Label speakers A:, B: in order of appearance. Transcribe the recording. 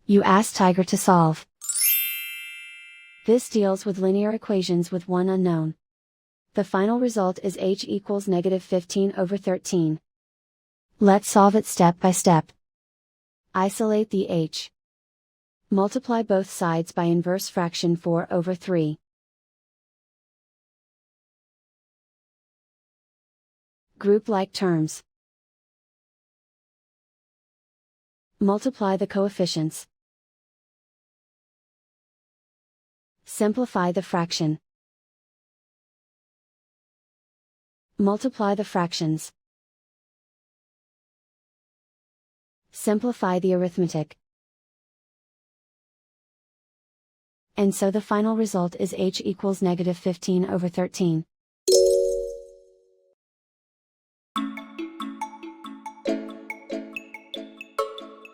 A: You ask Tiger to solve. This deals with linear equations with one unknown. The final result is h equals -15/13. Let's solve it step by step. Isolate the h. Multiply both sides by inverse fraction 4/3. Group like terms. Multiply the coefficients. Simplify the fraction. Multiply the fractions. Simplify the arithmetic. And so the final result is h equals -15/13.